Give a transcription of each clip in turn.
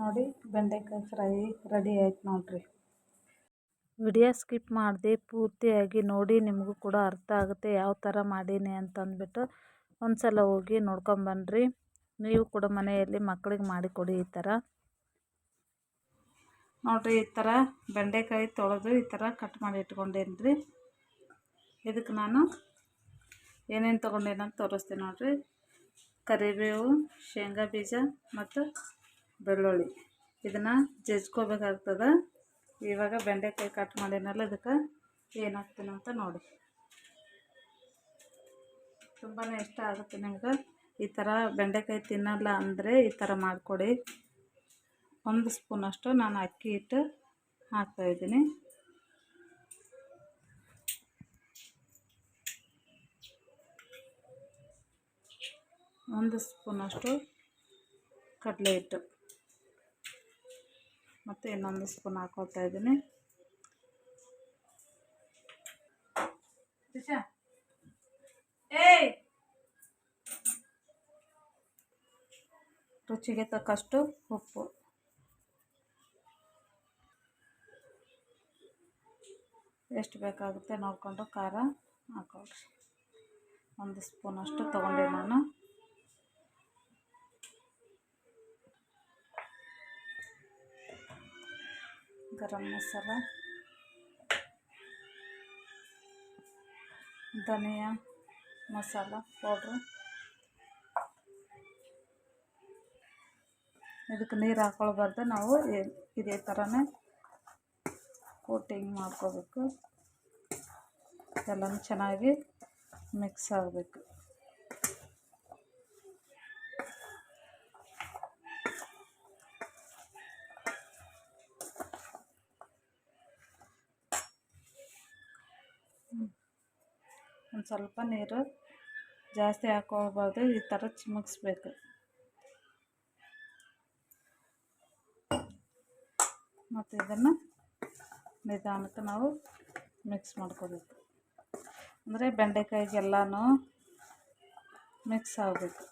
ನೋಡಿ ಬೆಂಡೆಕಾಯಿ fry ready ಆಯ್ತು ನೋಡ್ರಿ. ವಿಡಿಯೋ ಸ್ಕಿಪ್ ಮಾಡದೆ ಪೂರ್ತಿಯಾಗಿ ನೋಡಿ, ನಿಮಗೂ ಕೂಡ ಅರ್ಥ ಆಗುತ್ತೆ ಯಾವ ಥರ ಮಾಡೀನಿ ಅಂತಂದ್ಬಿಟ್ಟು. ಒಂದ್ಸಲ ಹೋಗಿ ನೋಡ್ಕೊಂಬನ್ರಿ. ನೀವು ಕೂಡ ಮನೆಯಲ್ಲಿ ಮಕ್ಕಳಿಗೆ ಮಾಡಿಕೊಡಿ ಈ ಥರ. ನೋಡ್ರಿ ಈ ಥರ ಬೆಂಡೆಕಾಯಿ ತೊಳೆದು ಈ ಥರ ಕಟ್ ಮಾಡಿ ಇಟ್ಕೊಂಡೇನಿ ರೀ. ಇದಕ್ಕೆ ನಾನು ಏನೇನು ತೊಗೊಂಡೇನಂತ ತೋರಿಸ್ತೀನಿ ನೋಡ್ರಿ. ಕರಿಬೇವು, ಶೇಂಗಾ ಬೀಜ ಮತ್ತು ಬೆಳ್ಳುಳ್ಳಿ ಇದನ್ನು ಜಜ್ಕೋಬೇಕಾಗ್ತದೆ. ಇವಾಗ ಬೆಂಡೆಕಾಯಿ ಕಟ್ ಮಾಡಿನಲ್ಲ, ಇದಕ್ಕೆ ಏನಾಗ್ತೀನಂತ ನೋಡಿ. ತುಂಬಾ ಇಷ್ಟ ಆಗುತ್ತೆ ನಿಮ್ಗೆ. ಈ ಥರ ಬೆಂಡೆಕಾಯಿ ತಿನ್ನಲ್ಲ ಅಂದರೆ ಈ ಥರ ಮಾಡಿಕೊಡಿ. 1 ಸ್ಪೂನಷ್ಟು ನಾನು ಅಕ್ಕಿ ಹಿಟ್ಟು ಹಾಕ್ತಾಯಿದ್ದೀನಿ. ಒಂದು ಸ್ಪೂನಷ್ಟು ಕಡಲೆ ಹಿಟ್ಟು ಮತ್ತು ಇನ್ನೊಂದು ಸ್ಪೂನ್ ಹಾಕೋತಾ ಇದ್ದೀನಿ. ರುಚಿಗೆ ತಕ್ಕಷ್ಟು ಉಪ್ಪು. ಎಷ್ಟು ಬೇಕಾಗುತ್ತೆ ನೋಡಿಕೊಂಡು ಖಾರ ಹಾಕೊಳ್ರಿ. 1 ಸ್ಪೂನಷ್ಟು ತೊಗೊಂಡೆ ನಾನು. ಗರಂ ಮಸಾಲ, ಧನಿಯಾ ಮಸಾಲ ಪೌಡ್ರು. ಇದಕ್ಕೆ ನೀರು ಹಾಕೊಳ್ಬಾರ್ದು, ನಾವು ಇದೇ ಥರನೇ ಕೋಟಿಂಗ್ ಮಾಡ್ಕೋಬೇಕು. ಎಲ್ಲನೂ ಚೆನ್ನಾಗಿ ಮಿಕ್ಸ್ ಆಗಬೇಕು. ಒಂದು ಸ್ವಲ್ಪ ನೀರು ಜಾಸ್ತಿ ಹಾಕೊಳ್ಬಾರ್ದು, ಈ ಥರ ಚಿಮುಕ್ಸ್ಬೇಕು. ಮತ್ತು ಇದನ್ನು ನಿಧಾನಕ್ಕೆ ನಾವು ಮಿಕ್ಸ್ ಮಾಡ್ಕೋಬೇಕು. ಅಂದರೆ ಬೆಂಡೆಕಾಯಿಗೆಲ್ಲನೂ ಮಿಕ್ಸ್ ಆಗಬೇಕು.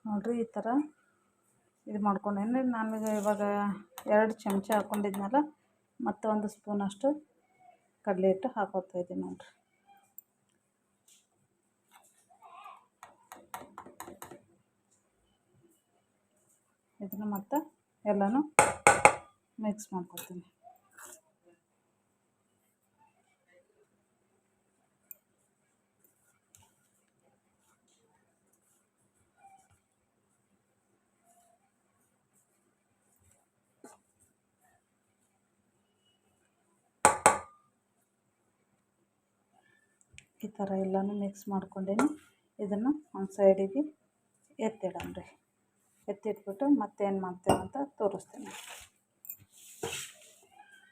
ನೋಡಿರಿ ಈ ಥರ ಇದು ಮಾಡ್ಕೊಂಡೇನೆ. ನಾನು ಇವಾಗ 2 ಚಮಚ ಹಾಕ್ಕೊಂಡಿದ್ನಲ್ಲ, ಮತ್ತು 1 ಸ್ಪೂನಷ್ಟು ಕಡಲೆ ಹಿಟ್ಟು ಹಾಕೋತಾ ಇದ್ದೀನಿ ನೋಡಿರಿ. ಇದನ್ನು ಮತ್ತು ಎಲ್ಲನೂ ಮಿಕ್ಸ್ ಮಾಡ್ಕೊತೀನಿ. ಈ ಥರ ಎಲ್ಲನೂ ಮಿಕ್ಸ್ ಮಾಡ್ಕೊಂಡೇನಿ. ಇದನ್ನು ಒಂದು ಸೈಡಿಗೆ ಎತ್ತಿಡಮ್ರಿ. ಎತ್ತಿಟ್ಬಿಟ್ಟು ಮತ್ತೇನು ಮಾಡ್ತೇವೆ ಅಂತ ತೋರಿಸ್ತೀನಿ.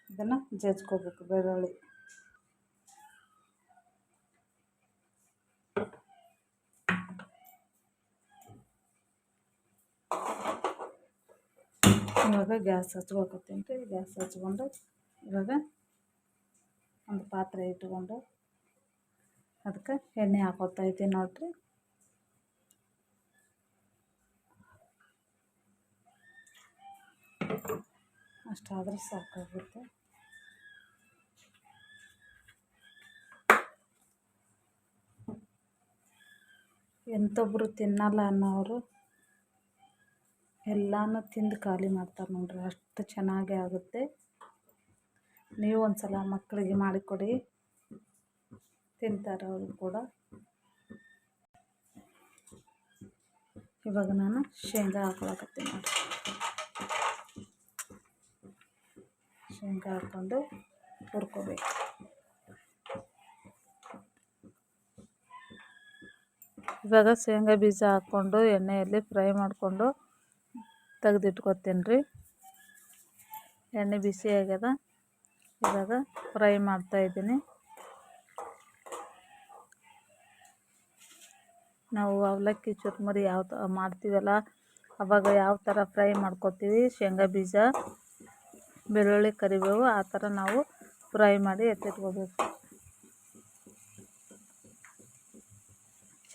ಇದನ್ನು ಜಜ್ಕೋಬೇಕು. ಬೆಳ್ಳುಳ್ಳಿ ಇವಾಗ ಗ್ಯಾಸ್ ಹಚ್ಕೋಕತ್ತೀನಿ ರೀ. ಗ್ಯಾಸ್ ಹಚ್ಕೊಂಡು ಇವಾಗ ಒಂದು ಪಾತ್ರೆ ಇಟ್ಕೊಂಡು ಅದಕ್ಕೆ ಎಣ್ಣೆ ಹಾಕೋತಾ ಇದ್ದೀನಿ ನೋಡಿರಿ. ಅಷ್ಟಾದರೆ ಸಾಕಾಗುತ್ತೆ. ಎಂಥೊಬ್ಬರು ತಿನ್ನಲ್ಲ ಅನ್ನೋರು ಎಲ್ಲನೂ ತಿಂದು ಖಾಲಿ ಮಾಡ್ತಾರೆ ನೋಡ್ರಿ. ಅಷ್ಟು ಚೆನ್ನಾಗಿ ಆಗುತ್ತೆ. ನೀವು ಒಂದು ಸಲ ಮಕ್ಕಳಿಗೆ ಮಾಡಿಕೊಡಿ, ತಿಂತಾರೆ ಅವರು ಕೂಡ. ಇವಾಗ ನಾನು ಶೇಂಗಾ ಹಾಕೊಳಕತ್ತೀನಿ ನೋಡಿರಿ. ಶೇಂಗಾ ಹಾಕ್ಕೊಂಡು ಹುರ್ಕೋಬೇಕು. ಇವಾಗ ಶೇಂಗಾ ಬೀಜ ಹಾಕ್ಕೊಂಡು ಎಣ್ಣೆಯಲ್ಲಿ ಫ್ರೈ ಮಾಡಿಕೊಂಡು ತೆಗೆದಿಟ್ಕೊತೀನಿ ರೀ. ಎಣ್ಣೆ ಬಿಸಿ ಆಗ್ಯದ, ಇವಾಗ ಫ್ರೈ ಮಾಡ್ತಾಯಿದ್ದೀನಿ. ನಾವು ಅವಲಕ್ಕಿ ಚುರ್ಮುರಿ ಯಾವ ಮಾಡ್ತೀವಲ್ಲ, ಆವಾಗ ಯಾವ ಥರ ಫ್ರೈ ಮಾಡ್ಕೊತೀವಿ, ಶೇಂಗಾ ಬೀಜ, ಬೆಳ್ಳುಳ್ಳಿ, ಕರಿಬೇವು ಆ ಥರ ನಾವು ಫ್ರೈ ಮಾಡಿ ಎತ್ತಿಟ್ಕೋಬೇಕು.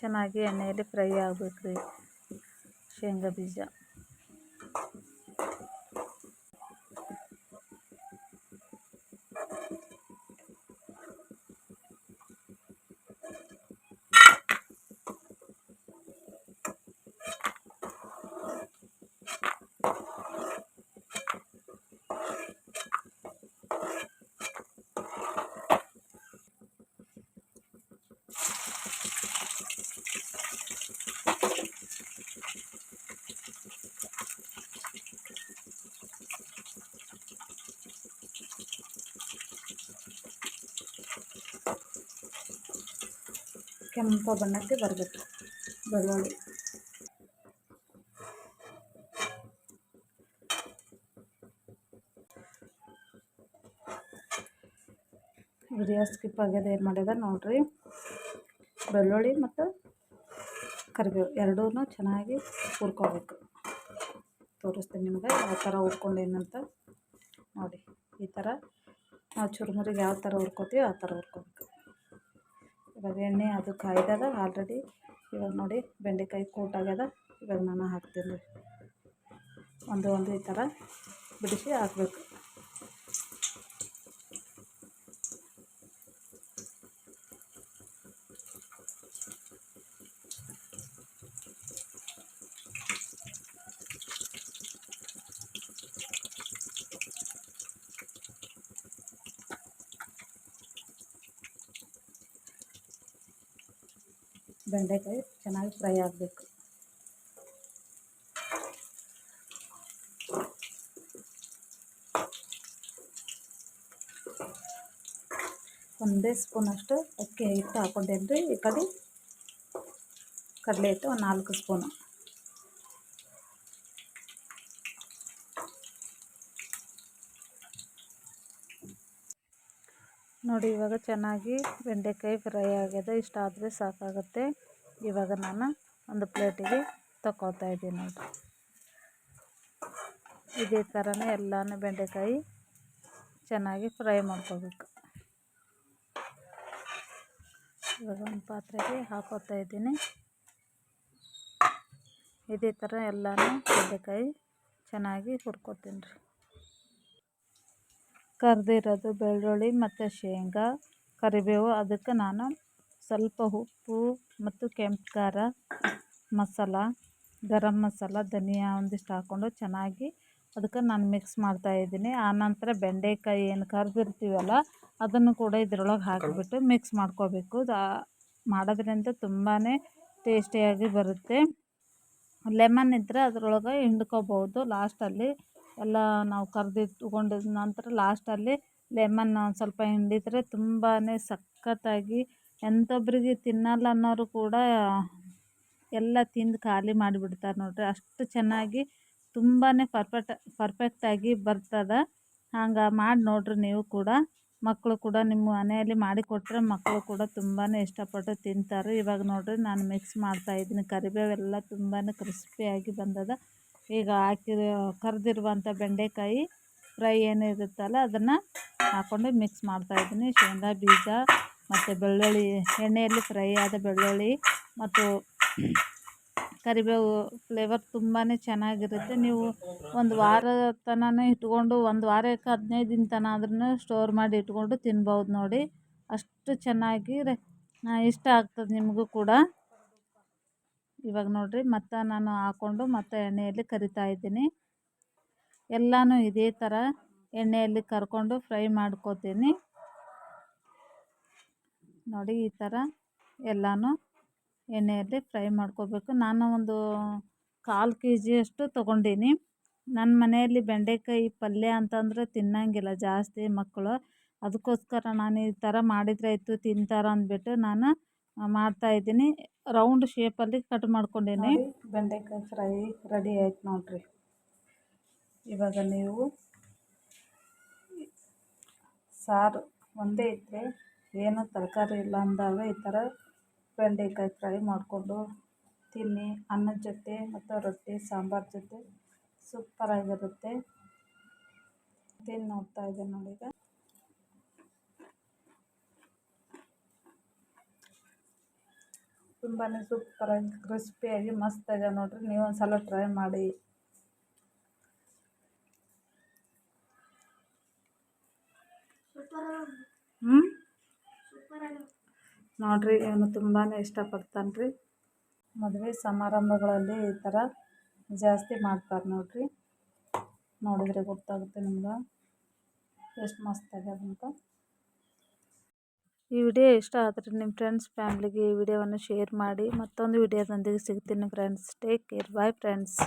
ಚೆನ್ನಾಗಿ ಎಣ್ಣೆಯಲ್ಲಿ ಫ್ರೈ ಆಗಬೇಕು ರೀ ಶೇಂಗಾ ಬೀಜ. ಕೆಂಪು ಬಣ್ಣಕ್ಕೆ ಬರಬೇಕು ಬೆಳ್ಳುಳ್ಳಿ. ವಿಡಿಯೋ ಸ್ಕಿಪ್ ಆಗ್ಯದ ಏನು ಮಾಡ್ಯದ ನೋಡ್ರಿ. ಬೆಳ್ಳುಳ್ಳಿ ಮತ್ತು ಕರಿಬೇವು ಎರಡೂ ಚೆನ್ನಾಗಿ ಹುರ್ಕೋಬೇಕು. ತೋರಿಸ್ತೀನಿ ನಿಮ್ಗೆ ಯಾವ ಥರ ಹುರ್ಕೊಂಡೇನಂತ. ನೋಡಿ ಈ ಥರ ನಾವು ಚುರುಮುರಿಗೆ ಯಾವ ಥರ ಹುರ್ಕೋತೀವಿ ಆ ಥರ ಹುರ್ಕೋಬೇಕು. ಇವಾಗ ಎಣ್ಣೆ ಅದು ಕಾಯ್ದದ ಆಲ್ರೆಡಿ. ಇವಾಗ ನೋಡಿ ಬೆಂಡೆಕಾಯಿ ಕೂಟಾಗ್ಯದ. ಇವಾಗ ನಾನು ಹಾಕ್ತೀನಿ. ಒಂದು ಈ ಥರ ಬಿಡಿಸಿ ಹಾಕಬೇಕು. ಬೆಂಡೆಕಾಯಿ ಚೆನ್ನಾಗಿ ಫ್ರೈ ಆಗಬೇಕು. ಒಂದೇ ಸ್ಪೂನಷ್ಟು ಅಕ್ಕಿ ಹಿಟ್ಟು ಹಾಕ್ಕೊಂಡೇನಿ ರೀ. ಈ ಕಡೆ ಕಡಲೆ ಹಿಟ್ಟು ಒಂದು 4 ಸ್ಪೂನು. ನೋಡಿ ಇವಾಗ ಚೆನ್ನಾಗಿ ಬೆಂಡೆಕಾಯಿ ಫ್ರೈ ಆಗ್ಯದ. ಇಷ್ಟ ಆದರೆ ಸಾಕಾಗುತ್ತೆ. ಇವಾಗ ನಾನು ಒಂದು ಪ್ಲೇಟಿಗೆ ತಗೊಳ್ತಾ ಇದ್ದೀನಿ ನೋಡಿರಿ. ಇದೇ ಥರನೇ ಎಲ್ಲನೂ ಬೆಂಡೆಕಾಯಿ ಚೆನ್ನಾಗಿ ಫ್ರೈ ಮಾಡ್ಕೋಬೇಕು. ಇವಾಗ ಒಂದು ಪಾತ್ರೆಗೆ ಹಾಕೋತಾ ಇದ್ದೀನಿ. ಇದೇ ಥರ ಎಲ್ಲನೂ ಬೆಂಡೆಕಾಯಿ ಚೆನ್ನಾಗಿ ಹುರ್ಕೋತೀನಿ ರೀ. ಕರ್ದಿರೋದು ಬೆಳ್ಳುಳ್ಳಿ ಮತ್ತು ಶೇಂಗಾ, ಕರಿಬೇವು, ಅದಕ್ಕೆ ನಾನು ಸ್ವಲ್ಪ ಉಪ್ಪು ಮತ್ತು ಕೆಂಪು ಖಾರ ಮಸಾಲ, ಗರಂ ಮಸಾಲ, ಧನಿಯಾ ಒಂದಿಷ್ಟು ಹಾಕ್ಕೊಂಡು ಚೆನ್ನಾಗಿ ಅದಕ್ಕೆ ನಾನು ಮಿಕ್ಸ್ ಮಾಡ್ತಾಯಿದ್ದೀನಿ. ಆನಂತರ ಬೆಂಡೆಕಾಯಿ ಏನು ಕರ್ದಿರ್ತೀವಲ್ಲ ಅದನ್ನು ಕೂಡ ಇದ್ರೊಳಗೆ ಹಾಕಿಬಿಟ್ಟು ಮಿಕ್ಸ್ ಮಾಡ್ಕೋಬೇಕು. ಮಾಡೋದ್ರಿಂದ ತುಂಬಾ ಟೇಸ್ಟಿಯಾಗಿ ಬರುತ್ತೆ. ಲೆಮನ್ ಇದ್ದರೆ ಅದರೊಳಗೆ ಹಿಂಡ್ಕೋಬೋದು. ಲಾಸ್ಟಲ್ಲಿ ಎಲ್ಲ ನಾವು ಕರ್ದಿಟ್ಕೊಂಡಿದ ನಂತರ ಲಾಸ್ಟಲ್ಲಿ ಲೆಮನ್ ಒಂದು ಸ್ವಲ್ಪ ಹಿಂಡಿದರೆ ತುಂಬಾ ಸಖತ್ತಾಗಿ, ಎಂಥೊಬ್ಬರಿಗೆ ತಿನ್ನಲ್ಲ ಅನ್ನೋರು ಕೂಡ ಎಲ್ಲ ತಿಂದು ಖಾಲಿ ಮಾಡಿಬಿಡ್ತಾರೆ ನೋಡಿರಿ. ಅಷ್ಟು ಚೆನ್ನಾಗಿ ತುಂಬಾ ಪರ್ಫೆಕ್ಟಾಗಿ ಬರ್ತದೆ. ಹಂಗೆ ಮಾಡಿ ನೋಡಿರಿ ನೀವು ಕೂಡ. ಮಕ್ಕಳು ಕೂಡ ನಿಮ್ಮ ಮನೆಯಲ್ಲಿ ಮಾಡಿಕೊಟ್ರೆ ಮಕ್ಕಳು ಕೂಡ ತುಂಬಾ ಇಷ್ಟಪಟ್ಟು ತಿಂತಾರೆ. ಇವಾಗ ನೋಡಿರಿ ನಾನು ಮಿಕ್ಸ್ ಮಾಡ್ತಾಯಿದ್ದೀನಿ. ಕರಿಬೇವೆಲ್ಲ ತುಂಬಾ ಕ್ರಿಸ್ಪಿಯಾಗಿ ಬಂದದ. ಈಗ ಕರ್ದಿರುವಂಥ ಬೆಂಡೆಕಾಯಿ ಫ್ರೈ ಏನಿರುತ್ತಲ್ಲ ಅದನ್ನು ಹಾಕ್ಕೊಂಡು ಮಿಕ್ಸ್ ಮಾಡ್ತಾಯಿದ್ದೀನಿ. ಶೇಂಗಾ ಬೀಜ ಮತ್ತು ಬೆಳ್ಳುಳ್ಳಿ, ಎಣ್ಣೆಯಲ್ಲಿ ಫ್ರೈ ಆದ ಬೆಳ್ಳುಳ್ಳಿ ಮತ್ತು ಕರಿಬೇವು ಫ್ಲೇವರ್ ತುಂಬಾ ಚೆನ್ನಾಗಿರುತ್ತೆ. ನೀವು ಒಂದು ವಾರ ತನಕ ಇಟ್ಕೊಂಡು, ಒಂದು ವಾರಕ್ಕೆ 15 ದಿನ ತನಕ ಆದ್ರೂ ಸ್ಟೋರ್ ಮಾಡಿ ಇಟ್ಕೊಂಡು ತಿನ್ಬೋದು ನೋಡಿ. ಅಷ್ಟು ಚೆನ್ನಾಗಿ ಇಷ್ಟ ಆಗ್ತದೆ ನಿಮಗೂ ಕೂಡ. ಇವಾಗ ನೋಡಿರಿ ಮತ್ತೆ ನಾನು ಹಾಕ್ಕೊಂಡು ಮತ್ತೆ ಎಣ್ಣೆಯಲ್ಲಿ ಕರಿತಾ ಇದ್ದೀನಿ. ಎಲ್ಲನೂ ಇದೇ ಥರ ಎಣ್ಣೆಯಲ್ಲಿ ಕರ್ಕೊಂಡು ಫ್ರೈ ಮಾಡ್ಕೋತೀನಿ ನೋಡಿ. ಈ ಥರ ಎಲ್ಲನೂ ಎಣ್ಣೆಯಲ್ಲಿ ಫ್ರೈ ಮಾಡ್ಕೋಬೇಕು. ನಾನು ಒಂದು 1/4 kg ತೊಗೊಂಡೀನಿ. ನನ್ನ ಮನೆಯಲ್ಲಿ ಬೆಂಡೆಕಾಯಿ ಪಲ್ಯ ಅಂತಂದರೆ ತಿನ್ನಂಗಿಲ್ಲ ಜಾಸ್ತಿ ಮಕ್ಕಳು. ಅದಕ್ಕೋಸ್ಕರ ನಾನು ಈ ಥರ ಮಾಡಿದರೆ ಆಯಿತು ತಿಂತಾರೆ ಅಂದ್ಬಿಟ್ಟು ನಾನು ಮಾಡ್ತಾಯಿದ್ದೀನಿ. ರೌಂಡ್ ಶೇಪಲ್ಲಿ ಕಟ್ ಮಾಡ್ಕೊಂಡೀನಿ. ಬೆಂಡೆಕಾಯಿ ಫ್ರೈ ರೆಡಿ ಆಯ್ತು ನೋಡಿರಿ. ಇವಾಗ ನೀವು ಸಾರು ಒಂದೇ ಇದ್ದರೆ, ಏನೂ ತರಕಾರಿ ಇಲ್ಲ ಅಂದಾಗ ಈ ಥರ ಬೆಂಡೆಕಾಯಿ ಫ್ರೈ ಮಾಡಿಕೊಂಡು ತಿನ್ನಿ. ಅನ್ನದ ಜೊತೆ ಮತ್ತು ರೊಟ್ಟಿ ಸಾಂಬಾರು ಜೊತೆ ಸೂಪರಾಗಿರುತ್ತೆ. ತಿಂದು ನೋಡ್ತಾ ಇದ್ದೀನಿ ನೋಡಿ. ಈಗ ತುಂಬಾ ಸೂಪರಾಗಿ ಕ್ರಿಸ್ಪಿಯಾಗಿ ಮಸ್ತ್ ಆಗ್ಯಾವ ನೋಡ್ರಿ. ನೀವು ಒಂದ್ಸಲ ಟ್ರೈ ಮಾಡಿ. ನೋಡ್ರಿ ಇವನು ತುಂಬಾ ಇಷ್ಟಪಡ್ತಾನೆ ರೀ. ಮದುವೆ ಸಮಾರಂಭಗಳಲ್ಲಿ ಈ ಥರ ಜಾಸ್ತಿ ಮಾಡ್ತಾರೆ ನೋಡ್ರಿ. ನೋಡಿದರೆ ಗೊತ್ತಾಗುತ್ತೆ ನಿಮ್ಗೆ ಎಷ್ಟು ಮಸ್ತ್ ಆಗ್ಯದಂತ. ಈ ವಿಡಿಯೋ ಇಷ್ಟ ಆದರೆ ನಿಮ್ಮ ಫ್ರೆಂಡ್ಸ್ ಫ್ಯಾಮ್ಲಿಗೆ ಈ ವಿಡಿಯೋವನ್ನು ಶೇರ್ ಮಾಡಿ. ಮತ್ತೊಂದು ವಿಡಿಯೋದೊಂದಿಗೆ ಸಿಗ್ತೀನಿ friends. Take care. Bye friends.